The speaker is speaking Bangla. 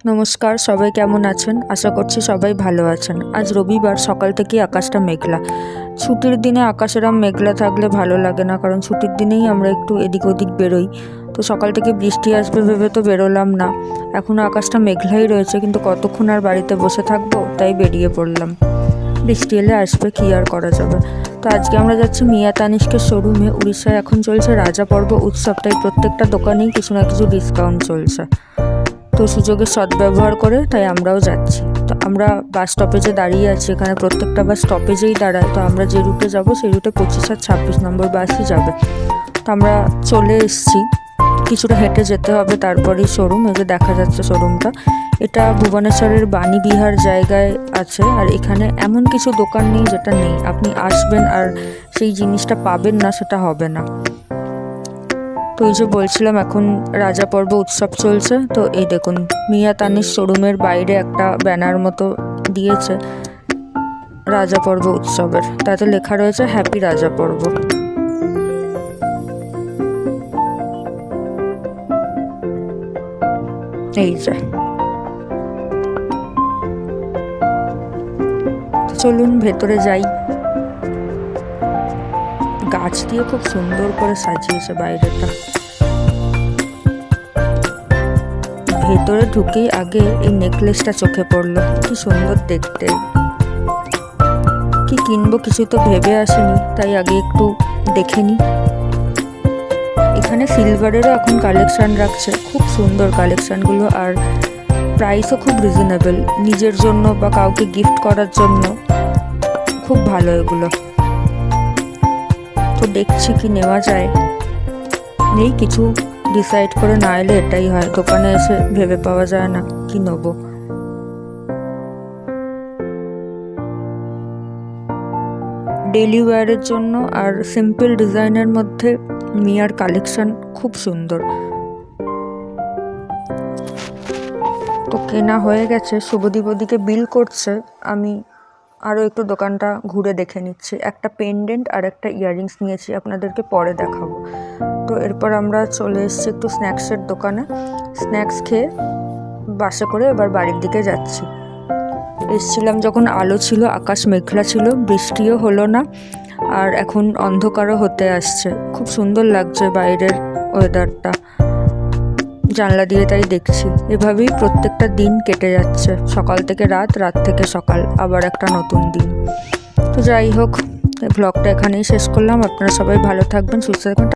নমস্কার, সবাই কেমন আছেন? আশা করছি সবাই ভালো আছেন। আজ রবিবার, সকাল থেকেই আকাশটা মেঘলা। ছুটির দিনে আকাশ এরম মেঘলা থাকলে ভালো লাগে না, কারণ ছুটির দিনেই আমরা একটু এদিক ওদিক বেরোই। তো সকাল থেকে বৃষ্টি আসবে ভেবে তো বেরোলাম না। এখনও আকাশটা মেঘলাই রয়েছে, কিন্তু কতক্ষণ আর বাড়িতে বসে থাকবো, তাই বেরিয়ে পড়লাম। বৃষ্টি এলে আসবে, কী আর করা যাবে। তো আজকে আমরা যাচ্ছি মিয়া তানিষ্কের শোরুমে। উড়িষ্যায় এখন চলছে রাজা পর্ব উৎসব, তাই প্রত্যেকটা দোকানেই কিছু না কিছু ডিসকাউন্ট চলছে। তো সুযোগের সদ্ব্যবহার করে তাই আমরাও যাচ্ছি। তো আমরা বাস স্টপেজে দাঁড়িয়ে আছি, এখানে প্রত্যেকটা বাস স্টপেজেই দাঁড়ায়। তো আমরা যে রুটে যাব সেই রুটে 25 আর 26 নম্বর বাসই যাবে। তো আমরা চলে এসেছি, কিছুটা হেঁটে যেতে হবে, তারপরেই শোরুম। এই যে দেখা যাচ্ছে শোরুমটা, এটা ভুবনেশ্বরের বাণী বিহার জায়গায় আছে। আর এখানে এমন কিছু দোকান নেই যেটা নেই। আপনি আসবেন আর সেই জিনিসটা পাবেন না, সেটা হবে না। তো এই যে বলছিলাম, এখন রাজা পর্ব উৎসব চলছে। তো এই দেখুন, মিয়া তানিশ শোরুমের বাইরে একটা ব্যানার মতো দিয়েছে রাজা পর্ব উৎসবের, তাতে লেখা রয়েছে হ্যাপি রাজা পর্ব। এই যে, চলুন ভেতরে যাই। গাছ দিয়ে খুব সুন্দর করে সাজিয়েছে বাইরেটা। ভেতরে ঢুকেই আগে এই নেকলেসটা চোখে পড়লো, কি সুন্দর দেখতে। কি কিনবো কিছু তো ভেবে আসিনি, তাই আগে একটু দেখে নিই। এখানে সিলভারেরও এখন কালেকশান রাখছে, খুব সুন্দর কালেকশানগুলো, আর প্রাইসও খুব রিজনেবল। নিজের জন্য বা কাউকে গিফট করার জন্য খুব ভালো এগুলো। তো দেখছি কি নেওয়া যায়। নেই কিছু ডিসাইড করে না এলে এটাই হয়, দোকানে এসে ভেবে পাওয়া যায় না কি নেবো। ডেইলি ওয়্যারের জন্য আর সিম্পল ডিজাইনের মধ্যে মিয়ার কালেকশন খুব সুন্দর। তো কেনা হয়ে গেছে, শুভদীপ ওদিকে বিল করছে, আমি আরও একটু দোকানটা ঘুরে দেখে নিচ্ছি। একটা পেন্ডেন্ট আর একটা ইয়াররিংস নিয়েছি, আপনাদেরকে পরে দেখাবো। তো এরপর আমরা চলে এসেছি একটু স্ন্যাক্সের দোকানে। স্ন্যাক্স খেয়ে বাসে করে এবার বাড়ির দিকে যাচ্ছি। এসছিলাম যখন আলো ছিল, আকাশ মেঘলা ছিল, বৃষ্টিও হলো না, আর এখন অন্ধকারও হতে আসছে। খুব সুন্দর লাগছে বাইরের ওয়েদারটা, জানলা দিয়ে তাই দেখছি। এভাবেই প্রত্যেকটা দিন কেটে যাচ্ছে, সকাল থেকে রাত, রাত থেকে সকাল, আবার একটা নতুন দিন। তো যাই হোক, ব্লগটা এখানেই শেষ করলাম। আপনারা সবাই ভালো থাকবেন, সুস্থ থাকবেন।